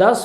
10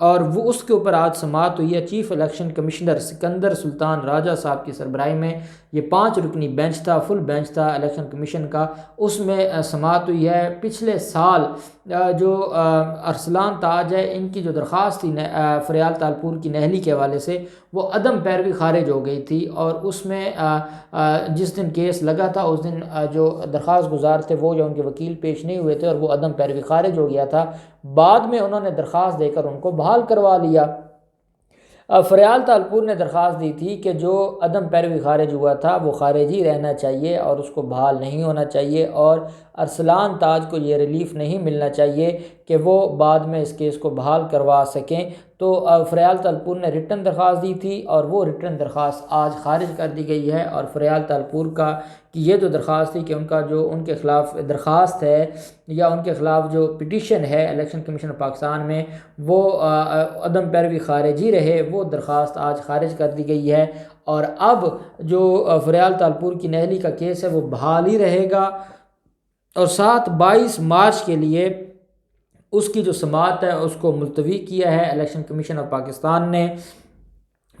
اور وہ اس کے اوپر آج سماعت ہوئی ہے۔ چیف الیکشن کمشنر سکندر سلطان راجہ صاحب کی سربراہی میں یہ 5 رکنی بینچ تھا، فل بینچ تھا الیکشن کمیشن کا، اس میں سماعت ہوئی ہے۔ پچھلے سال جو ارسلان تاج ہے، ان کی جو درخواست تھی فریال تالپور کی نہلی کے حوالے سے، وہ عدم پیروی خارج ہو گئی تھی، اور اس میں جس دن کیس لگا تھا اس دن جو درخواست گزار تھے وہ یا ان کے وکیل پیش نہیں ہوئے تھے، اور وہ عدم پیروی خارج ہو گیا تھا۔ بعد میں انہوں نے درخواست دے کر ان کو بحال کروا لیا۔ فریال تالپور نے درخواست دی تھی کہ جو عدم پیروی خارج ہوا تھا وہ خارج ہی رہنا چاہیے اور اس کو بحال نہیں ہونا چاہیے، اور ارسلان تاج کو یہ ریلیف نہیں ملنا چاہیے کہ وہ بعد میں اس کیس کو بحال کروا سکیں۔ تو فریال تالپور نے ریٹن درخواست دی تھی، اور وہ ریٹن درخواست آج خارج کر دی گئی ہے، اور فریال تالپور کا کہ یہ جو درخواست تھی کہ ان کا جو ان کے خلاف درخواست ہے یا ان کے خلاف جو پٹیشن ہے الیکشن کمیشن پاکستان میں، وہ عدم پیروی خارج ہی رہے، وہ درخواست آج خارج کر دی گئی ہے، اور اب جو فریال تالپور کی نہلی کا کیس ہے وہ بحال ہی رہے گا، اور 22 مارچ کے لیے اس کی جو سماعت ہے اس کو ملتوی کیا ہے الیکشن کمیشن آف پاکستان نے۔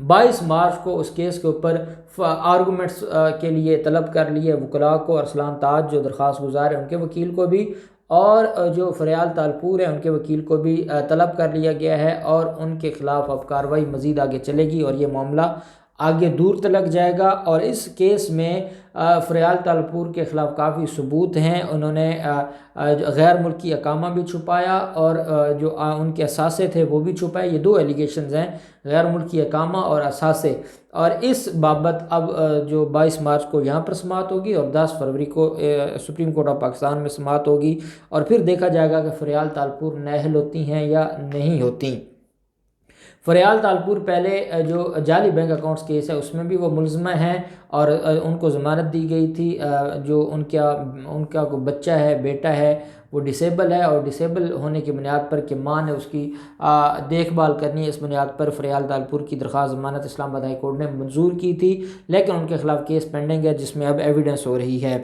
22 مارچ کو اس کیس کے اوپر آرگومنٹس کے لیے طلب کر لیے وکلاء کو، ارسلان تاج جو درخواست گزار ہیں ان کے وکیل کو بھی، اور جو فریال تالپور ہیں ان کے وکیل کو بھی طلب کر لیا گیا ہے، اور ان کے خلاف اب کارروائی مزید آگے چلے گی، اور یہ معاملہ آگے دور تلک جائے گا۔ اور اس کیس میں فریال تالپور کے خلاف کافی ثبوت ہیں، انہوں نے غیر ملکی اقامہ بھی چھپایا، اور جو ان کے اثاثے تھے وہ بھی چھپائے۔ یہ 2 ایلیگیشنز ہیں، غیر ملکی اقامہ اور اثاثے، اور اس بابت اب جو 22 مارچ کو یہاں پر سماعت ہوگی، اور 10 فروری کو سپریم کورٹ آف پاکستان میں سماعت ہوگی، اور پھر دیکھا جائے گا کہ فریال تالپور نااہل ہوتی ہیں یا نہیں ہوتی۔ فریال تالپور پہلے جو جعلی بینک اکاؤنٹس کیس ہے اس میں بھی وہ ملزمہ ہیں، اور ان کو ضمانت دی گئی تھی۔ جو ان کا کوئی بچہ ہے، بیٹا ہے، وہ ڈسیبل ہے، اور ڈسیبل ہونے کی بنیاد پر کہ ماں نے اس کی دیکھ بھال کرنی ہے، اس بنیاد پر فریال تالپور کی درخواست ضمانت اسلام آباد ہائی کورٹ نے منظور کی تھی، لیکن ان کے خلاف کیس پینڈنگ ہے جس میں اب ایویڈنس ہو رہی ہے۔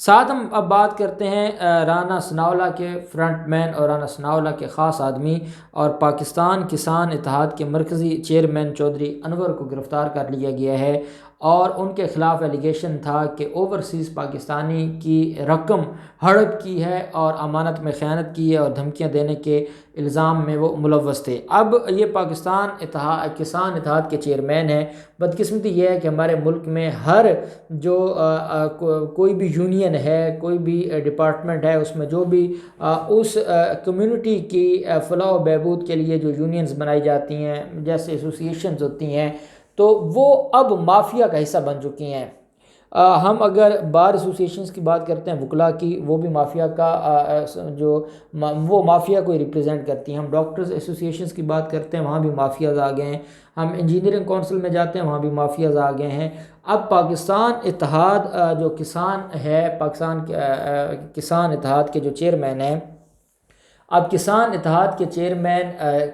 ساتھ ہم اب بات کرتے ہیں رانا ثناءاللہ کے فرنٹ مین اور رانا ثناءاللہ کے خاص آدمی اور پاکستان کسان اتحاد کے مرکزی چیئرمین چودھری انور کو گرفتار کر لیا گیا ہے، اور ان کے خلاف ایلیگیشن تھا کہ اوورسیز پاکستانی کی رقم ہڑپ کی ہے اور امانت میں خیانت کی ہے، اور دھمکیاں دینے کے الزام میں وہ ملوث تھے۔ اب یہ پاکستان کسان اتحاد کے چیئرمین ہیں۔ بدقسمتی یہ ہے کہ ہمارے ملک میں ہر جو کوئی بھی یونین ہے، کوئی بھی ڈپارٹمنٹ ہے، اس میں جو بھی اس کمیونٹی کی فلاح و بہبود کے لیے جو یونینز بنائی جاتی ہیں، جیسے ایسوسیشنز ہوتی ہیں، تو وہ اب مافیا کا حصہ بن چکی ہیں۔ ہم اگر بار ایسوسیشنز کی بات کرتے ہیں وکلاء کی، وہ بھی مافیا کا وہ مافیا کو ریپریزنٹ کرتی ہیں۔ ہم ڈاکٹرز ایسوسیشنز کی بات کرتے ہیں، وہاں بھی مافیاز آ گئے ہیں۔ ہم انجینئرنگ کونسل میں جاتے ہیں، وہاں بھی مافیاز آ گئے ہیں۔ اب پاکستان اتحاد جو کسان ہے، پاکستان کسان اتحاد کے جو چیئرمین ہیں، اب کسان اتحاد کے چیئرمین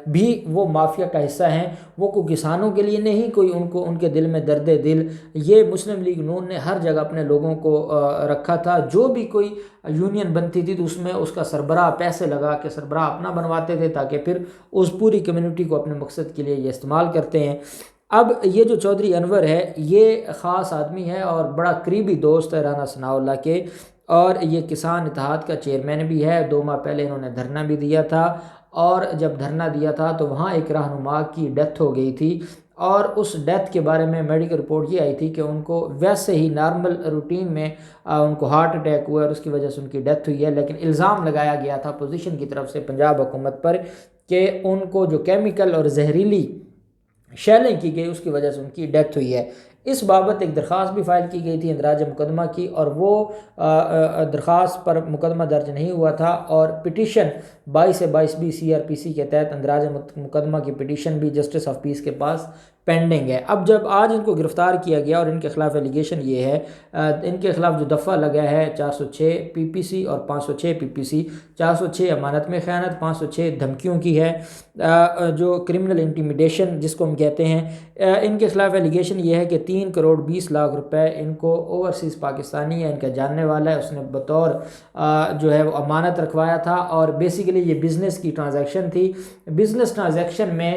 بھی وہ مافیا کا حصہ ہیں۔ وہ کوئی کسانوں کے لیے نہیں، کوئی ان کے دل میں درد دل، یہ مسلم لیگ نون نے ہر جگہ اپنے لوگوں کو رکھا تھا۔ جو بھی کوئی یونین بنتی تھی تو اس میں اس کا سربراہ پیسے لگا کے سربراہ اپنا بنواتے تھے، تاکہ پھر اس پوری کمیونٹی کو اپنے مقصد کے لیے یہ استعمال کرتے ہیں۔ اب یہ جو چودھری انور ہے، یہ خاص آدمی ہے اور بڑا قریبی دوست ہے رانا ثناءاللہ کے، اور یہ کسان اتحاد کا چیئرمین بھی ہے۔ 2 ماہ پہلے انہوں نے دھرنا بھی دیا تھا، اور جب دھرنا دیا تھا تو وہاں ایک رہنما کی ڈیتھ ہو گئی تھی، اور اس ڈیتھ کے بارے میں میڈیکل رپورٹ یہ آئی تھی کہ ان کو ویسے ہی نارمل روٹین میں ان کو ہارٹ اٹیک ہوا، اور اس کی وجہ سے ان کی ڈیتھ ہوئی ہے۔ لیکن الزام لگایا گیا تھا پوزیشن کی طرف سے پنجاب حکومت پر کہ ان کو جو کیمیکل اور زہریلی شیلنگ کی گئی اس کی وجہ سے ان کی ڈیتھ ہوئی ہے۔ اس بابت ایک درخواست بھی فائل کی گئی تھی اندراج مقدمہ کی، اور وہ درخواست پر مقدمہ درج نہیں ہوا تھا، اور پٹیشن 22 سے 22B CRPC کے تحت اندراج مقدمہ کی پٹیشن بھی جسٹس آف پیس کے پاس پینڈنگ ہے۔ اب جب آج ان کو گرفتار کیا گیا اور ان کے خلاف ایلیگیشن یہ ہے، ان کے خلاف جو دفعہ لگا ہے 406 PPC اور 506 PPC، 406 امانت میں خیانت، 506 دھمکیوں کی ہے، جو کرمنل انٹیمیڈیشن جس کو ہم کہتے ہیں۔ ان کے خلاف ایلیگیشن یہ ہے کہ 3 کروڑ 20 لاکھ روپے ان کو اوورسیز پاکستانی ہے، ان کا جاننے والا ہے، اس نے بطور جو ہے وہ امانت رکھوایا تھا، اور بیسیکلی یہ بزنس کی ٹرانزیکشن تھی۔ بزنس ٹرانزیکشن میں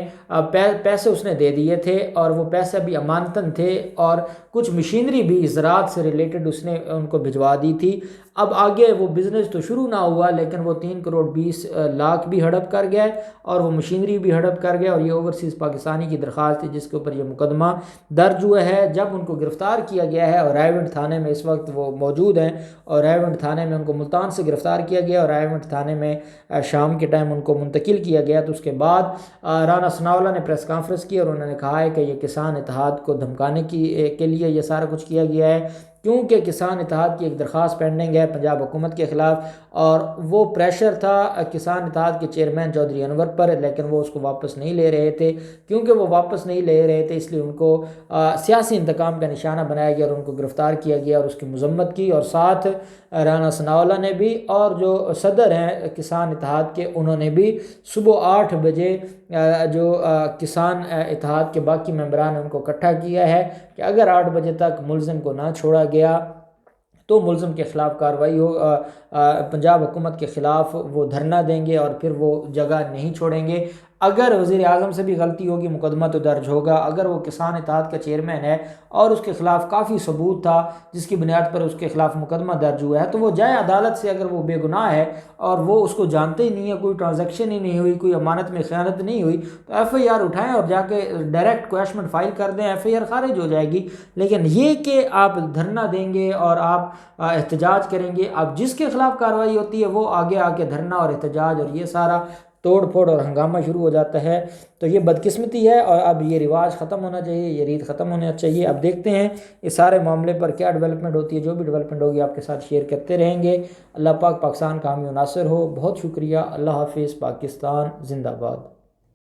پیسے اس نے دے دیے تھے، اور وہ پیسے بھی امانتاً تھے، اور کچھ مشینری بھی زراعت سے ریلیٹڈ اس نے ان کو بھجوا دی تھی۔ اب آگے وہ بزنس تو شروع نہ ہوا، لیکن وہ 3 کروڑ 20 لاکھ بھی ہڑپ کر گئے، اور وہ مشینری بھی ہڑپ کر گئے، اور یہ اوورسیز پاکستانی کی درخواست تھی جس کے اوپر یہ مقدمہ درج ہوا ہے۔ جب ان کو گرفتار کیا گیا ہے، اور رائے ونڈ تھانے میں اس وقت وہ موجود ہیں، اور رائے ونڈ تھانے میں ان کو ملتان سے گرفتار کیا گیا، اور رائے ونڈ تھانے میں شام کے ٹائم ان کو منتقل کیا گیا، تو اس کے بعد رانا ثناءاللہ نے پریس کانفرنس کی، اور انہوں نے کہا ہے کہ یہ کسان اتحاد کو دھمکانے کے لیے یہ سارا کچھ کیا گیا ہے، کیونکہ کسان اتحاد کی ایک درخواست پینڈنگ ہے پنجاب حکومت کے خلاف، اور وہ پریشر تھا کسان اتحاد کے چیئرمین چودھری انور پر، لیکن وہ اس کو واپس نہیں لے رہے تھے۔ کیونکہ وہ واپس نہیں لے رہے تھے، اس لیے ان کو سیاسی انتقام کا نشانہ بنایا گیا، اور ان کو گرفتار کیا گیا، اور اس کی مذمت کی، اور ساتھ رانا ثناءاللہ نے بھی، اور جو صدر ہیں کسان اتحاد کے، انہوں نے بھی صبح 8 بجے جو کسان اتحاد کے باقی ممبران ہیں ان کو اکٹھا کیا ہے کہ اگر 8 بجے تک ملزم کو نہ چھوڑا گیا تو ملزم کے خلاف کارروائی ہو، پنجاب حکومت کے خلاف وہ دھرنا دیں گے، اور پھر وہ جگہ نہیں چھوڑیں گے۔ اگر وزیر اعظم سے بھی غلطی ہوگی مقدمہ تو درج ہوگا، اگر وہ کسان اتحاد کا چیئرمین ہے اور اس کے خلاف کافی ثبوت تھا جس کی بنیاد پر اس کے خلاف مقدمہ درج ہوا ہے، تو وہ جائے عدالت سے، اگر وہ بے گناہ ہے اور وہ اس کو جانتے ہی نہیں ہے، کوئی ٹرانزیکشن ہی نہیں ہوئی، کوئی امانت میں خیانت نہیں ہوئی، تو FIR اٹھائیں اور جا کے ڈائریکٹ کویشمنٹ فائل کر دیں، FIR خارج ہو جائے گی۔ لیکن یہ کہ آپ دھرنا دیں گے اور آپ احتجاج کریں گے، اب جس کے خلاف کارروائی ہوتی ہے وہ آگے آ کے دھرنا اور احتجاج اور یہ سارا توڑ پھوڑ اور ہنگامہ شروع ہو جاتا ہے، تو یہ بدقسمتی ہے، اور اب یہ رواج ختم ہونا چاہیے، یہ ریت ختم ہونا چاہیے۔ اب دیکھتے ہیں اس سارے معاملے پر کیا ڈیولپمنٹ ہوتی ہے، جو بھی ڈیولپمنٹ ہوگی آپ کے ساتھ شیئر کرتے رہیں گے۔ اللہ پاک پاکستان کا حامی و ناصر ہو۔ بہت شکریہ۔ اللہ حافظ۔ پاکستان زندہ باد۔